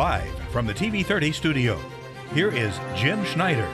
Live from the TV30 studio, here is Jim Schneider.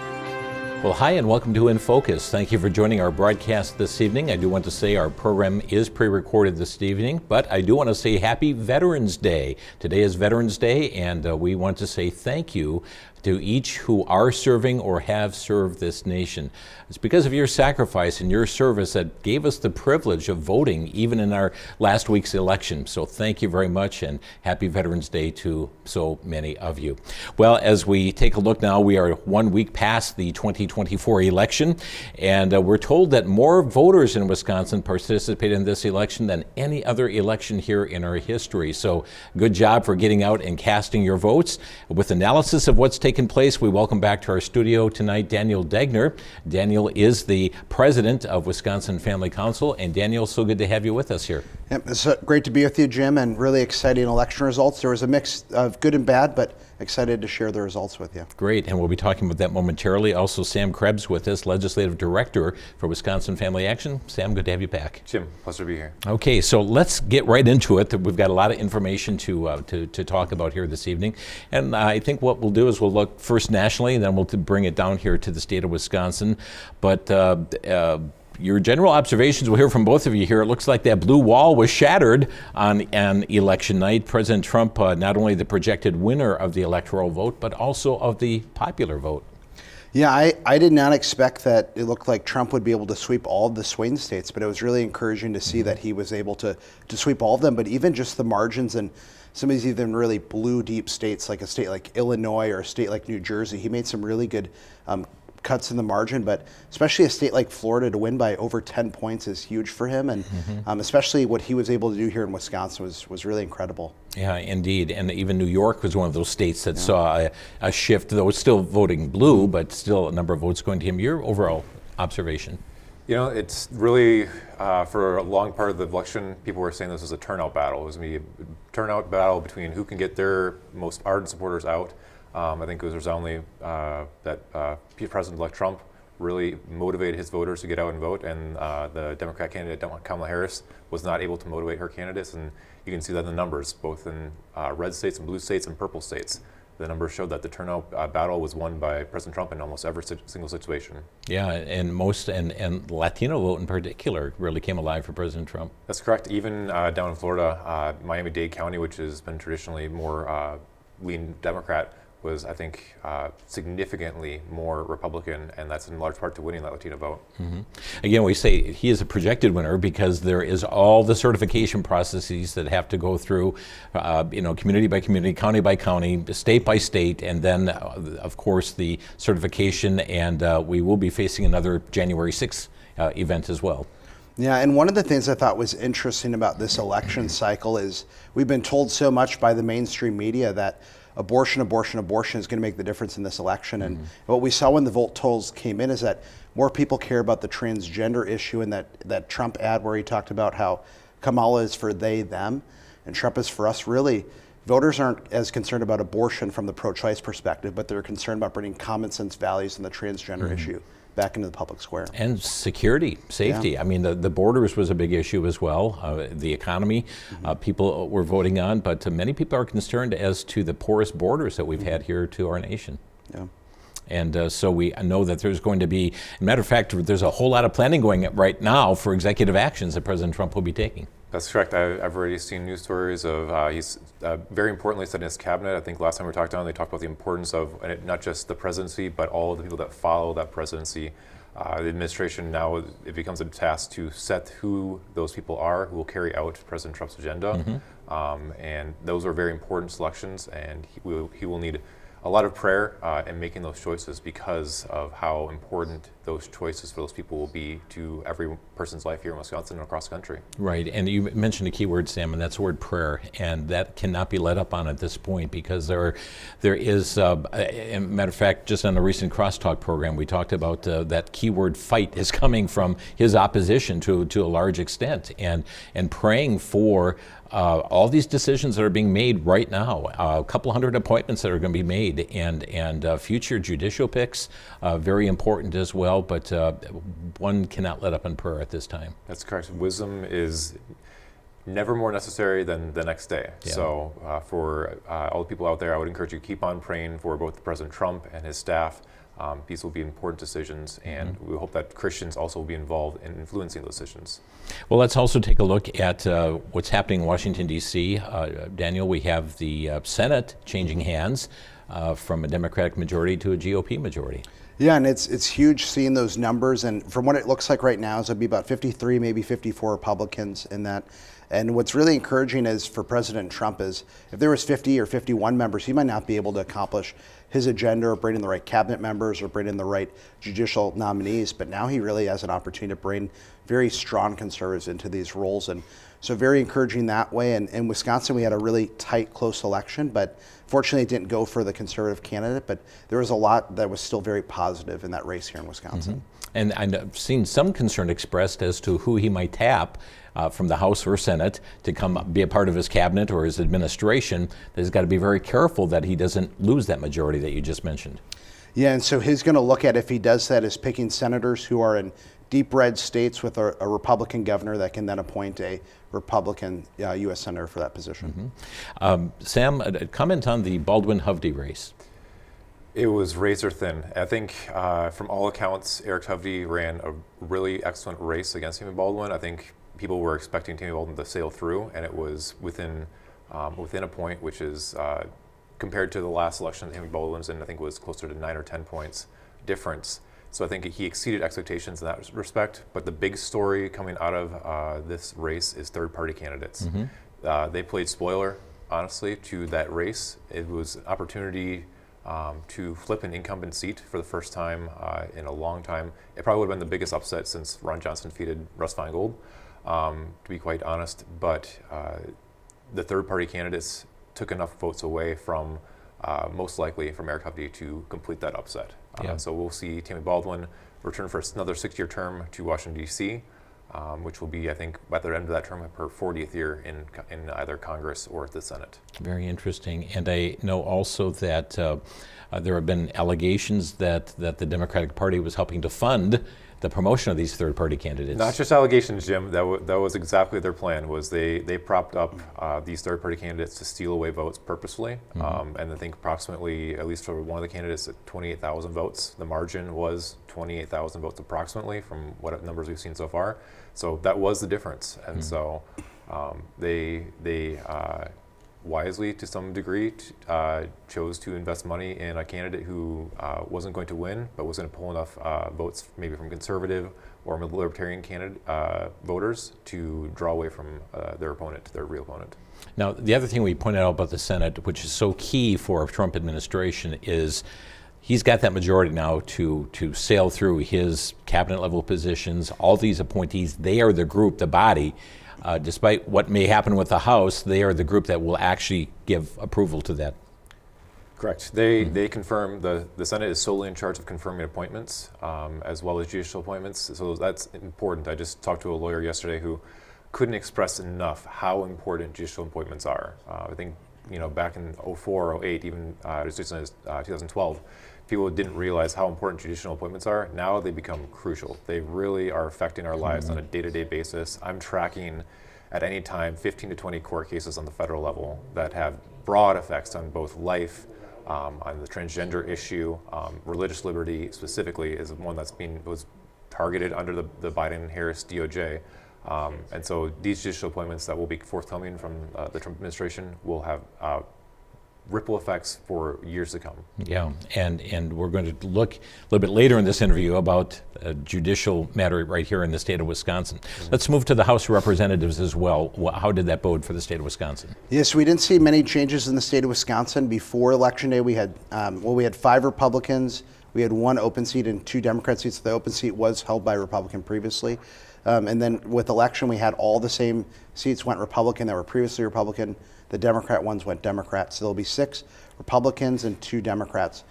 Well, hi and welcome to inFocus. Thank you for joining our broadcast this evening. I do want to say our program is pre-recorded this evening, but I do want to say Happy Veterans Day. Today is Veterans Day, and we want to say thank you to each who are serving or have served this nation. It's because of your sacrifice and your service that gave us the privilege of voting even in our last week's election. So thank you very much, and happy Veterans Day to so many of you. Well, as we take a look now, we are 1 week past the 2024 election, and we're told that more voters in Wisconsin participated in this election than any other election here in our history. So good job for getting out and casting your votes. With analysis of what's taken place, we welcome back to our studio tonight Daniel Degner. Daniel is the president of Wisconsin Family Council. And Daniel, so good to have you with us here. Yep, it's great to be with you, Jim, and really exciting election results. There was a mix of good and bad, but excited to share the results with you. Great, and we'll be talking about that momentarily. Also, Sam Krebs with us, Legislative Director for Wisconsin Family Action. Sam, good to have you back. Jim, pleasure to be here. Okay, so let's get right into it. We've got a lot of information to talk about here this evening, and I think what we'll do is we'll look first nationally, and then we'll bring it down here to the state of Wisconsin. But your general observations, we'll hear from both of you here. It looks like that blue wall was shattered on election night. President Trump, not only the projected winner of the electoral vote, but also of the popular vote. Yeah, I did not expect that it looked like Trump would be able to sweep all of the swing states, but it was really encouraging to see that he was able to sweep all of them, but even just the margins and some of these even really blue deep states, like a state like Illinois or a state like New Jersey, he made some really good cuts in the margin, but especially a state like Florida to win by over 10 points is huge for him, and especially what he was able to do here in Wisconsin was really incredible. Yeah, indeed, and even New York was one of those states that saw a shift, though it's still voting blue, but still a number of votes going to him. Your overall observation? You know, it's really, for a long part of the election, people were saying this was a turnout battle. It was going to be a turnout battle between who can get their most ardent supporters out. I think it was resoundingly that President-elect Trump really motivated his voters to get out and vote, and the Democrat candidate, Kamala Harris, was not able to motivate her candidates, and you can see that in the numbers, both in red states and blue states and purple states. The numbers showed that the turnout battle was won by President Trump in almost every single situation. Yeah, and Latino vote in particular really came alive for President Trump. That's correct. Even down in Florida, Miami-Dade County, which has been traditionally more lean Democrat, was, I think, significantly more Republican, and that's in large part to winning that Latino vote. Mm-hmm. Again, we say he is a projected winner because there is all the certification processes that have to go through, community by community, county by county, state by state, and then, of course, the certification, and we will be facing another January 6th event as well. Yeah, and one of the things I thought was interesting about this election cycle is we've been told so much by the mainstream media that abortion is going to make the difference in this election. And what we saw when the vote totals came in is that more people care about the transgender issue, and that Trump ad where he talked about how Kamala is for they, them, and Trump is for us. Really, voters aren't as concerned about abortion from the pro-choice perspective, but they're concerned about bringing common sense values in the transgender issue back into the public square. And security, safety. Yeah. I mean, the borders was a big issue as well. The economy, people were voting on, but many people are concerned as to the porous borders that we've had here to our nation. Yeah. And so we know that there's going to be, as a matter of fact, there's a whole lot of planning going on right now for executive actions that President Trump will be taking. That's correct. I've already seen news stories of he's very importantly said in his cabinet. I think last time we talked on, they talked about the importance of not just the presidency, but all of the people that follow that presidency. The administration now, it becomes a task to set who those people are who will carry out President Trump's agenda. And those are very important selections, and he will need a lot of prayer in making those choices because of how important those choices for those people will be to every person's life here in Wisconsin and across the country. Right, and you mentioned a key word, Sam, and that's the word prayer, and that cannot be let up on at this point because there is, a matter of fact, just on a recent crosstalk program, we talked about that keyword fight is coming from his opposition to a large extent, and praying for all these decisions that are being made right now, a couple hundred appointments that are going to be made, and future judicial picks, very important as well, but one cannot let up in prayer at this time. That's correct. Wisdom is never more necessary than the next day. Yeah. So for all the people out there, I would encourage you to keep on praying for both President Trump and his staff. These will be important decisions, and we hope that Christians also will be involved in influencing those decisions. Well, let's also take a look at what's happening in Washington, D.C. Daniel, we have the Senate changing hands from a Democratic majority to a GOP majority. Yeah, and it's huge seeing those numbers. And from what it looks like right now, it'll be about 53, maybe 54 Republicans in that. And what's really encouraging is for President Trump is if there was 50 or 51 members, he might not be able to accomplish his agenda or bring in the right cabinet members or bring in the right judicial nominees. But now he really has an opportunity to bring very strong conservatives into these roles. And so very encouraging that way. And in Wisconsin, we had a really tight, close election, but fortunately it didn't go for the conservative candidate. But there was a lot that was still very positive in that race here in Wisconsin. And I've seen some concern expressed as to who he might tap from the House or Senate to come be a part of his cabinet or his administration. That he's got to be very careful that he doesn't lose that majority that you just mentioned. Yeah, and so he's going to look at, if he does that, is picking senators who are in deep red states with a Republican governor that can then appoint a Republican U.S. senator for that position. Sam, comment on the Baldwin-Hovde race. It was razor thin. I think from all accounts, Eric Hovde ran a really excellent race against Tammy Baldwin. I think people were expecting Tammy Baldwin to sail through, and it was within a point, which is compared to the last election, Tammy Baldwin's in, I think, was closer to 9 or 10 points difference. So I think he exceeded expectations in that respect. But the big story coming out of this race is third-party candidates. They played spoiler, honestly, to that race. It was an opportunity to flip an incumbent seat for the first time in a long time. It probably would have been the biggest upset since Ron Johnson defeated Russ Feingold, to be quite honest. But the third-party candidates took enough votes away from, most likely, from Eric Hovde to complete that upset. So we'll see Tammy Baldwin return for another 6-year term to Washington, D.C., which will be, I think, by the end of that term, her 40th year in either Congress or the Senate. Very interesting. And I know also that there have been allegations that the Democratic Party was helping to fund the promotion of these third-party candidates. Not just allegations, Jim. That was exactly their plan. Was they propped up these third-party candidates to steal away votes purposefully, and I think approximately, at least for one of the candidates, at 28,000 votes. The margin was 28,000 votes approximately from what numbers we've seen so far. So that was the difference, and so they wisely, to some degree, chose to invest money in a candidate who wasn't going to win, but was going to pull enough votes, maybe from conservative or libertarian candidate voters, to draw away from their opponent, their real opponent. Now, the other thing we pointed out about the Senate, which is so key for a Trump administration, is he's got that majority now to sail through his cabinet level positions. All these appointees, they are the group, the body. Despite what may happen with the House, they are the group that will actually give approval to that. Correct. They confirm, the Senate is solely in charge of confirming appointments, as well as judicial appointments. So that's important. I just talked to a lawyer yesterday who couldn't express enough how important judicial appointments are. I think, back in 04, 08, even as recently as 2012, people didn't realize how important judicial appointments are. Now they become crucial. They really are affecting our lives on a day-to-day basis. I'm tracking at any time 15 to 20 court cases on the federal level that have broad effects on both life, on the transgender issue. Religious liberty specifically is one was targeted under the Biden-Harris DOJ. And so these judicial appointments that will be forthcoming from the Trump administration will have ripple effects for years to come. Yeah, and we're going to look a little bit later in this interview about a judicial matter right here in the state of Wisconsin. Let's move to the House of Representatives as well. How did that bode for the state of Wisconsin? Yes, we didn't see many changes in the state of Wisconsin. Before Election Day, we had 5 Republicans, we had 1 open seat and 2 Democrat seats. The open seat was held by a Republican previously. And then with election, we had all the same seats went Republican that were previously Republican. The Democrat ones went Democrat. So there'll be 6 Republicans and 2 Democrats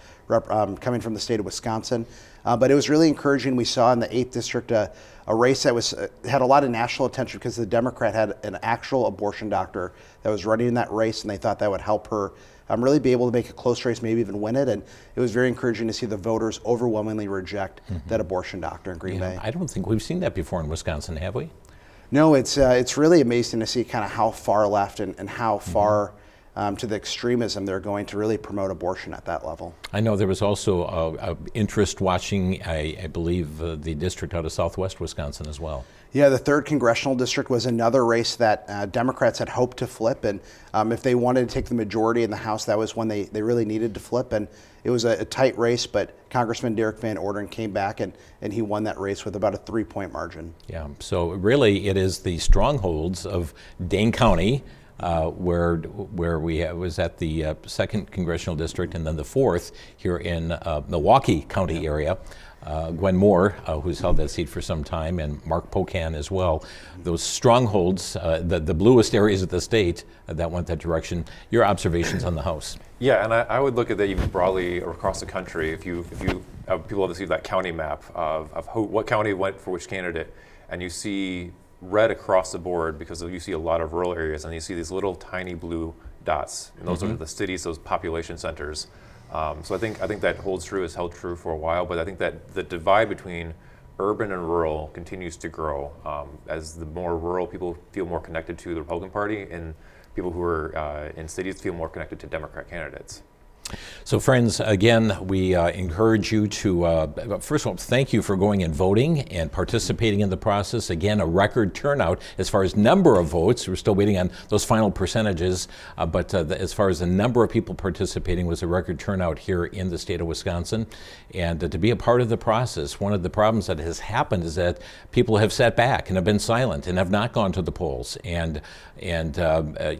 coming from the state of Wisconsin. But it was really encouraging. We saw in the 8th district a race that had a lot of national attention because the Democrat had an actual abortion doctor that was running in that race, and they thought that would help her really be able to make a close race, maybe even win it. And it was very encouraging to see the voters overwhelmingly reject that abortion doctor in Green Bay. I don't think we've seen that before in Wisconsin, have we? No, it's really amazing to see kind of how far left and how far to the extremism they're going to really promote abortion at that level. I know there was also interest watching, I believe, the district out of southwest Wisconsin as well. Yeah, the 3rd Congressional District was another race that Democrats had hoped to flip, and if they wanted to take the majority in the House, that was when they really needed to flip, and it was a tight race, but Congressman Derek Van Orden came back and he won that race with about a 3-point margin. Yeah, so really it is the strongholds of Dane County, where was at the 2nd Congressional District, and then the 4th here in Milwaukee County area. Gwen Moore, who's held that seat for some time, and Mark Pocan as well. Those strongholds, the bluest areas of the state that went that direction. Your observations on the House? Yeah, and I would look at that even broadly across the country. If you people have to see that county map of what county went for which candidate, and you see red across the board because you see a lot of rural areas, and you see these little tiny blue dots, and those are the cities, those population centers. So I think that holds true, has held true for a while, but I think that the divide between urban and rural continues to grow as the more rural people feel more connected to the Republican Party, and people who are in cities feel more connected to Democrat candidates. So friends, again, we encourage you to, first of all, thank you for going and voting and participating in the process. Again, a record turnout as far as number of votes. We're still waiting on those final percentages, but as far as the number of people participating was a record turnout here in the state of Wisconsin. And to be a part of the process, one of the problems that has happened is that people have sat back and have been silent and have not gone to the polls. And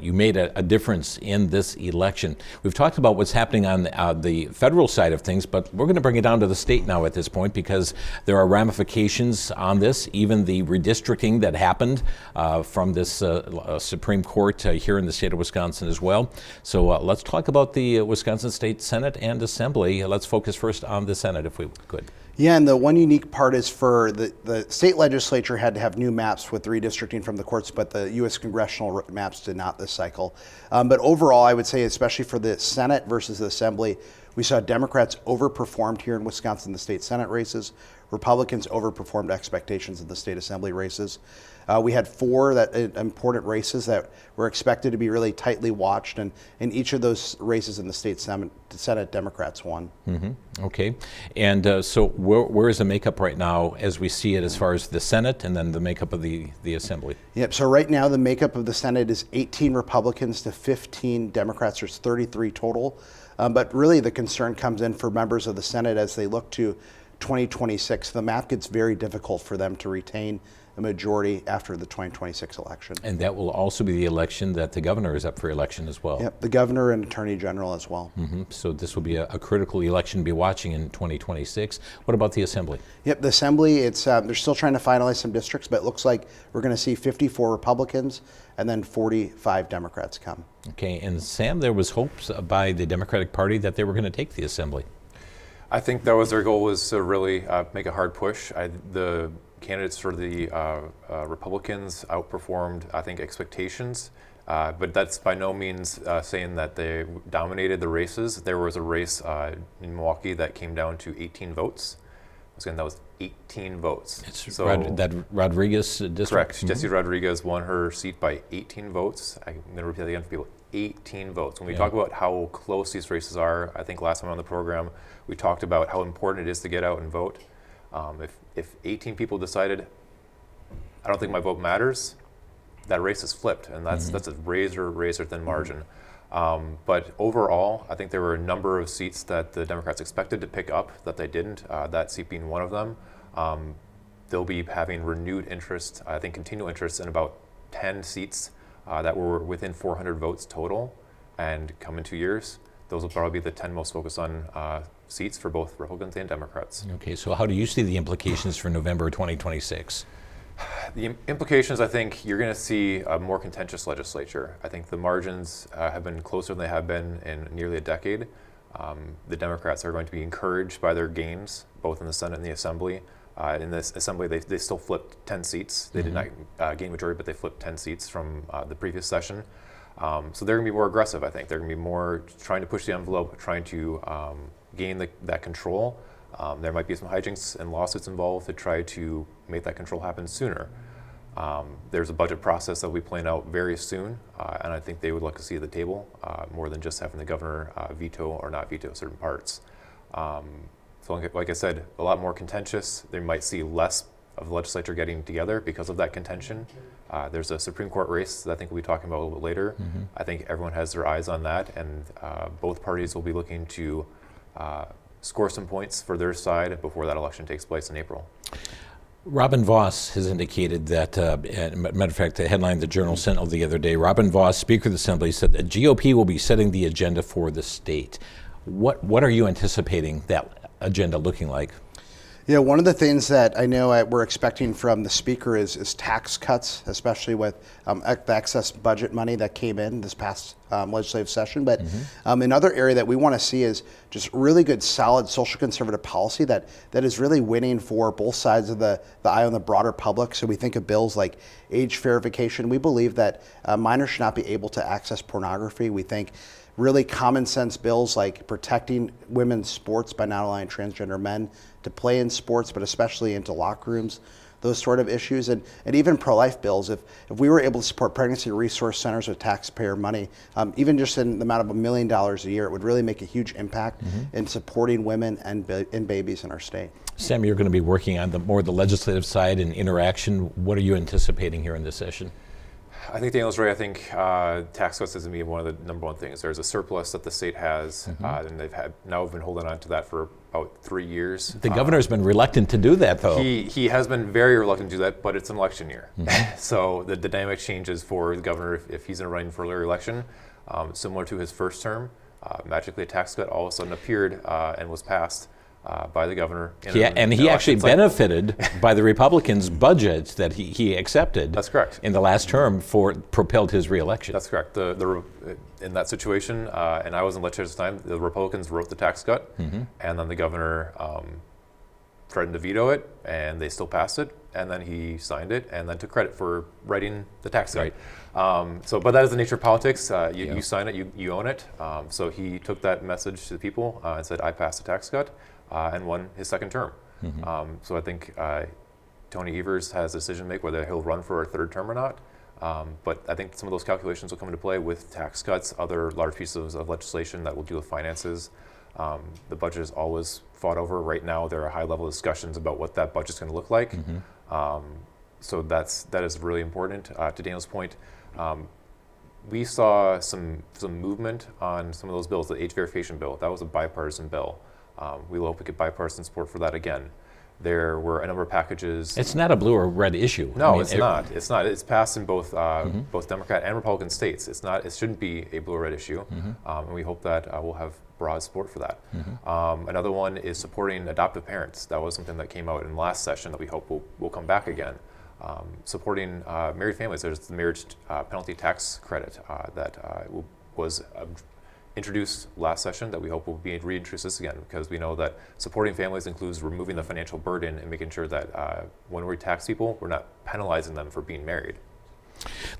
you made a difference in this election. We've talked about what's happening on the federal side of things, but we're going to bring it down to the state now at this point because there are ramifications on this, even the redistricting that happened from this Supreme Court here in the state of Wisconsin as well. So let's talk about the Wisconsin State Senate and Assembly. Let's focus first on the Senate, if we could. Yeah, and the one unique part is for the state legislature had to have new maps with redistricting from the courts, but the U.S. congressional maps did not this cycle. But overall, I would say, especially for the Senate versus the Assembly, we saw Democrats overperformed here in Wisconsin, the state Senate races. Republicans overperformed expectations in the state Assembly races. We had 4 important races that were expected to be really tightly watched, and in each of those races in the state Senate, Democrats won. Okay, and so where is the makeup right now as we see it as far as the Senate and then the makeup of the Assembly? Yep, so right now the makeup of the Senate is 18 Republicans to 15 Democrats. There's 33 total, but really the concern comes in for members of the Senate as they look to 2026. The map gets very difficult for them to retain a majority after the 2026 election. And that will also be the election that the governor is up for election as well. Yep, the governor and attorney general as well. So this will be a critical election to be watching in 2026. What about the Assembly? Yep, the Assembly, it's they're still trying to finalize some districts, but it looks like we're going to see 54 Republicans and then 45 Democrats come. Okay, and Sam, there was hopes by the Democratic Party that they were going to take the Assembly. I think that was their goal, was to really make a hard push. The candidates for the Republicans outperformed, I think, expectations, but that's by no means saying that they dominated the races. There was a race in Milwaukee that came down to 18 votes. Again, that was 18 votes. It's so, that Rodriguez district? Correct. Jesse Rodriguez won her seat by 18 votes. I'm going to repeat that again for people. 18 votes. When we talk about how close these races are, I think last time on the program we talked about how important it is to get out and vote. If 18 people decided, I don't think my vote matters, that race is flipped, and that's a razor thin margin. But overall, I think there were a number of seats that the Democrats expected to pick up that they didn't, that seat being one of them. They'll be having renewed interest, I think continual interest in about 10 seats that were within 400 votes total, and come in 2 years, those will probably be the 10 most focused on seats for both Republicans and Democrats. Okay, so how do you see the implications for November 2026? The implications, I think you're going to see a more contentious legislature. I think the margins have been closer than they have been in nearly a decade. The Democrats are going to be encouraged by their gains, both in the Senate and the Assembly. In this Assembly, they still flipped 10 seats. They did not gain majority, but they flipped 10 seats from the previous session. So they're going to be more aggressive, I think. They're going to be more trying to push the envelope, trying to gain that control. There might be some hijinks and lawsuits involved to try to make that control happen sooner. There's a budget process that we plan out very soon, and I think they would like to see at the table more than just having the governor veto or not veto certain parts. So like I said, a lot more contentious. They might see less of the legislature getting together because of that contention. There's a Supreme Court race that I think we'll be talking about a little bit later. I think everyone has their eyes on that, and both parties will be looking to score some points for their side before that election takes place in April. Robin Voss has indicated that, matter of fact, the headline the Journal Sentinel the other day, Robin Voss, Speaker of the Assembly, said that GOP will be setting the agenda for the state. What are you anticipating that agenda looking like? Yeah, one of the things that I know we're expecting from the speaker is tax cuts, especially with the excess budget money that came in this past legislative session. But another area that we want to see is just really good, solid social conservative policy that is really winning for both sides of the aisle and the broader public. So we think of bills like age verification. We believe that minors should not be able to access pornography. We think really common sense bills like protecting women's sports by not allowing transgender men to play in sports, but especially into locker rooms, those sort of issues, and even pro-life bills. If we were able to support pregnancy resource centers with taxpayer money, even just in the amount of $1 million a year, it would really make a huge impact in supporting women and babies in our state. Sam, you're going to be working on more the legislative side and interaction. What are you anticipating here in this session? I think Daniel's right. I think tax cuts is going to be one of the number one things. There's a surplus that the state has, and they've been holding on to that for about 3 years. The governor's been reluctant to do that, though. He has been very reluctant to do that, but it's an election year. So the dynamic changes for the governor if he's in a running for a re-election. Similar to his first term, magically a tax cut all of a sudden appeared and was passed by the governor. And he actually benefited by the Republicans' budget that he accepted. That's correct. In the last term propelled his reelection. That's correct. In that situation, and I was in legislature at the time, the Republicans wrote the tax cut, and then the governor threatened to veto it, and they still passed it, and then he signed it, and then took credit for writing the tax cut. But that is the nature of politics. You sign it, you own it. So he took that message to the people and said, I passed the tax cut. And won his second term. So I think Tony Evers has a decision to make whether he'll run for a third term or not. But I think some of those calculations will come into play with tax cuts, other large pieces of legislation that will deal with finances. The budget is always fought over. Right now, there are high-level discussions about what that budget's going to look like. So that is really important. To Daniel's point, we saw some movement on some of those bills. The age verification bill, that was a bipartisan bill. We hope we get bipartisan support for that again. There were a number of packages. It's not a blue or red issue. No, it's not. It's not. It's passed in both both Democrat and Republican states. It's not. It shouldn't be a blue or red issue, and we hope that we'll have broad support for that. Another one is supporting adoptive parents. That was something that came out in last session that we hope will come back again. Supporting married families. There's the marriage penalty tax credit that was introduced last session that we hope will be reintroduced this again, because we know that supporting families includes removing the financial burden and making sure that when we tax people, we're not penalizing them for being married.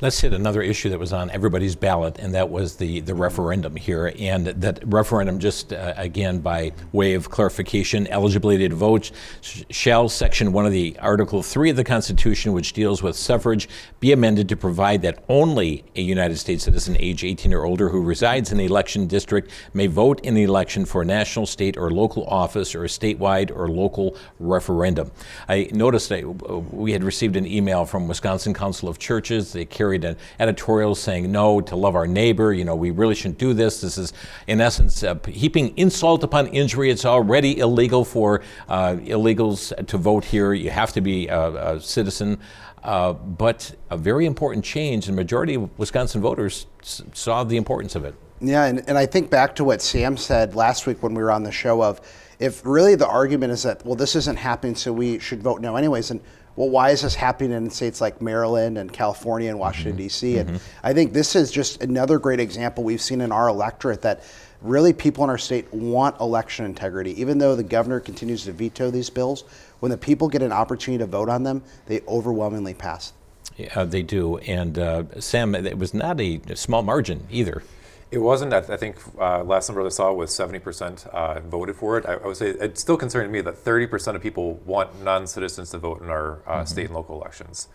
Let's hit another issue that was on everybody's ballot, and that was the referendum here. And that referendum, just again, by way of clarification, eligibility to vote shall Section 1 of the Article 3 of the Constitution, which deals with suffrage, be amended to provide that only a United States citizen age 18 or older who resides in the election district may vote in the election for a national, state, or local office or a statewide or local referendum. I noticed we had received an email from Wisconsin Council of Churches. They carried an editorial saying, no, to love our neighbor, we really shouldn't do this. This is, in essence, heaping insult upon injury. It's already illegal for illegals to vote here. You have to be a citizen. But a very important change, and the majority of Wisconsin voters saw the importance of it. Yeah, and I think back to what Sam said last week when we were on the show of, if really the argument is that, well, this isn't happening, so we should vote no anyways, and well, why is this happening in states like Maryland and California and Washington, D.C.? And I think this is just another great example we've seen in our electorate that really people in our state want election integrity. Even though the governor continues to veto these bills, when the people get an opportunity to vote on them, they overwhelmingly pass. Yeah, they do. And Sam, it was not a small margin either. It wasn't. I think last number I saw was 70% voted for it. I would say it's still concerning me that 30% of people want non-citizens to vote in our state and local elections.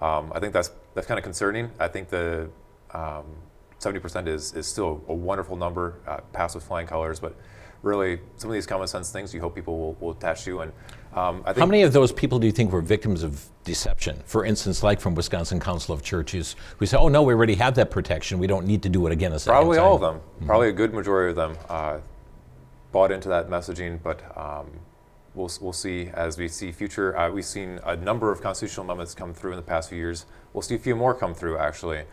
I think that's kind of concerning. I think the 70% is still a wonderful number, passed with flying colors, but really some of these common sense things you hope people will attach to. And I think how many of those people do you think were victims of deception? For instance, like from Wisconsin Council of Churches, who say, "Oh no, we already have that protection. We don't need to do it again a second probably time." all of them, probably a good majority of them bought into that messaging. But we'll see as we see future. We've seen a number of constitutional amendments come through in the past few years. We'll see a few more come through actually.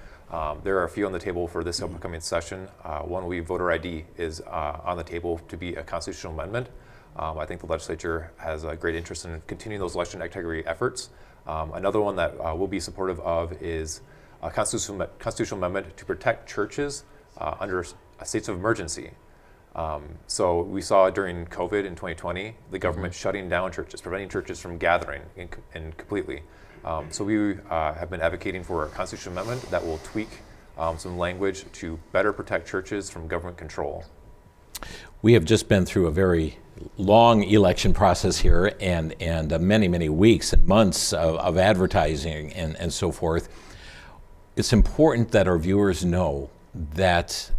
There are a few on the table for this upcoming session. One will be voter ID is on the table to be a constitutional amendment. I think the legislature has a great interest in continuing those election integrity efforts. Another one that we'll be supportive of is a constitutional amendment to protect churches under states of emergency. So we saw during COVID in 2020, the government shutting down churches, preventing churches from gathering and completely. So we have been advocating for a constitutional amendment that will tweak some language to better protect churches from government control. We have just been through a very long election process here and many, many weeks and months of advertising and so forth. It's important that our viewers know that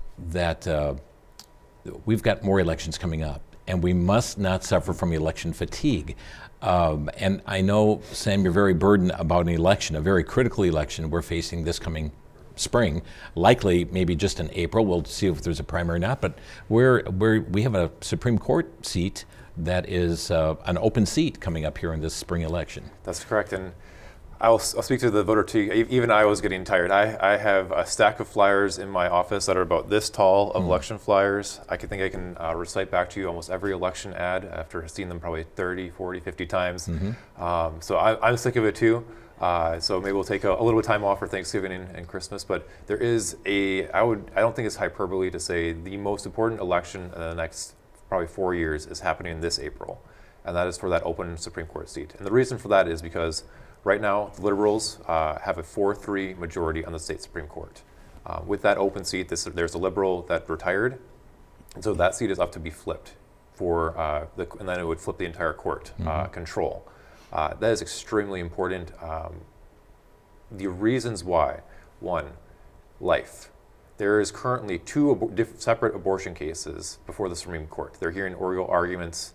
we've got more elections coming up, and we must not suffer from election fatigue. And I know, Sam, you're very burdened about an election, a very critical election we're facing this coming spring, likely maybe just in April. We'll see if there's a primary or not, but we have a Supreme Court seat that is an open seat coming up here in this spring election. That's correct, and I'll speak to the voter fatigue. Even I was getting tired. I have a stack of flyers in my office that are about this tall of election flyers. I can recite back to you almost every election ad after seeing them probably 30, 40, 50 times. So I'm sick of it too. So maybe we'll take a little bit of time off for Thanksgiving and Christmas, but there is I don't think it's hyperbole to say the most important election in the next probably 4 years is happening this April, and that is for that open Supreme Court seat. And the reason for that is because right now the Liberals have a 4-3 majority on the state Supreme Court. With that open seat, there's a Liberal that retired, and so that seat is up to be flipped and then it would flip the entire court control. That is extremely important. The reasons why: one, life. There is currently 2 separate abortion cases before the Supreme Court. They're hearing oral arguments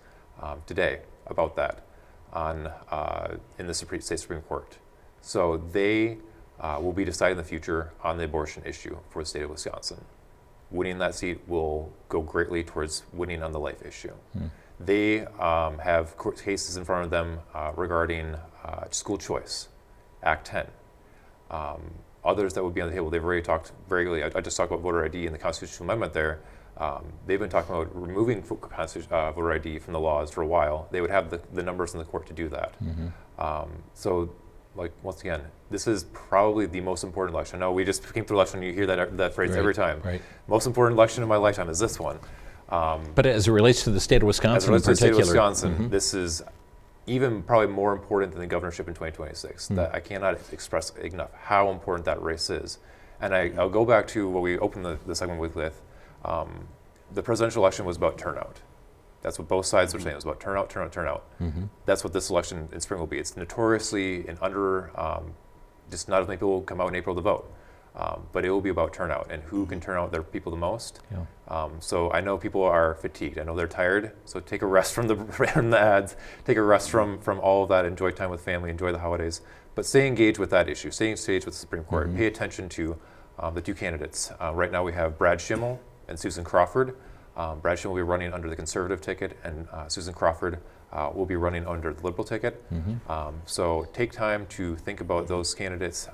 today about that in the state Supreme Court. So they will be deciding the future on the abortion issue for the state of Wisconsin. Winning that seat will go greatly towards winning on the life issue. They have court cases in front of them regarding school choice, Act 10. Others that would be on the table, they've already talked regularly. I just talked about voter ID and the constitutional amendment there. They've been talking about removing voter ID from the laws for a while. They would have the numbers in the court to do that. So, once again, this is probably the most important election. I know we just came through election, you hear that phrase every time. Right. Most important election in my lifetime is this one. But as it relates to the state of Wisconsin in particular, as it relates to the state of Wisconsin, this is even probably more important than the governorship in 2026. That I cannot express enough how important that race is. And I'll go back to what we opened the segment with. The presidential election was about turnout. That's what both sides were saying. It was about turnout. That's what this election in spring will be. It's notoriously just not as many people will come out in April to vote. But it will be about turnout and who can turn out their people the most. So I know people are fatigued. I know they're tired. So take a rest from the ads. Take a rest from all of that. Enjoy time with family. Enjoy the holidays. But stay engaged with that issue. Stay engaged with the Supreme Court. Pay attention to the 2 candidates. Right now we have Brad Schimmel and Susan Crawford. Brad Schimmel will be running under the conservative ticket, and Susan Crawford will be running under the liberal ticket. So take time to think about those candidates,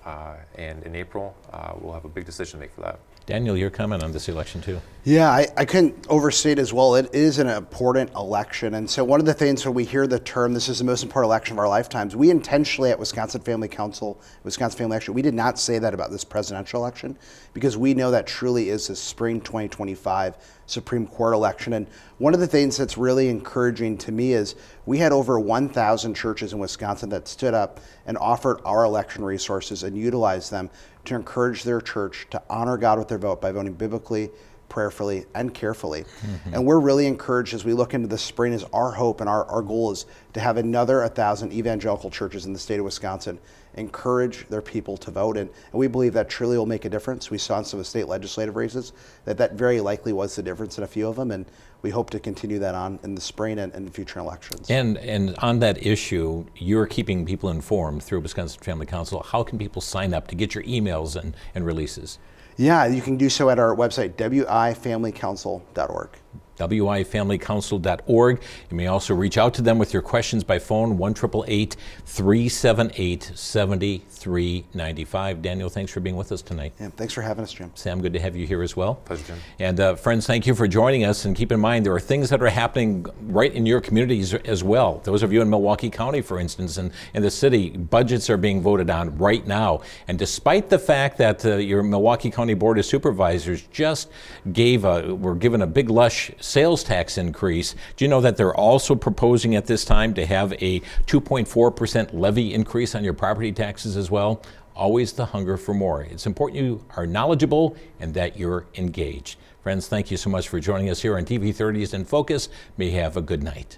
and in April, we'll have a big decision to make for that. Daniel, your comment on this election too. Yeah, I couldn't overstate as well. It is an important election. And so one of the things when we hear the term, this is the most important election of our lifetimes, we intentionally at Wisconsin Family Council, Wisconsin Family Action, we did not say that about this presidential election because we know that truly is the spring 2025 Supreme Court election. And one of the things that's really encouraging to me is we had over 1,000 churches in Wisconsin that stood up and offered our election resources and utilized them to encourage their church to honor God with their vote by voting biblically, prayerfully, and carefully. And we're really encouraged as we look into the spring, as our hope and our goal is to have another 1,000 evangelical churches in the state of Wisconsin encourage their people to vote. And we believe that truly will make a difference. We saw in some of the state legislative races that very likely was the difference in a few of them. And we hope to continue that on in the spring and future elections. And on that issue, you're keeping people informed through Wisconsin Family Council. How can people sign up to get your emails and releases? Yeah, you can do so at our website, wifamilycouncil.org. wifamilycouncil.org. You may also reach out to them with your questions by phone, 1-888-378-7395. Daniel, thanks for being with us tonight. Yeah, thanks for having us, Jim. Sam, good to have you here as well. Pleasure, Jim. And friends, thank you for joining us. And keep in mind, there are things that are happening right in your communities as well. Those of you in Milwaukee County, for instance, and in the city, budgets are being voted on right now. And despite the fact that your Milwaukee County Board of Supervisors just were given a big lush sales tax increase, do you know that they're also proposing at this time to have a 2.4% levy increase on your property taxes as well? Always the hunger for more. It's important you are knowledgeable and that you're engaged. Friends, thank you so much for joining us here on TV 30's inFocus. May you have a good night.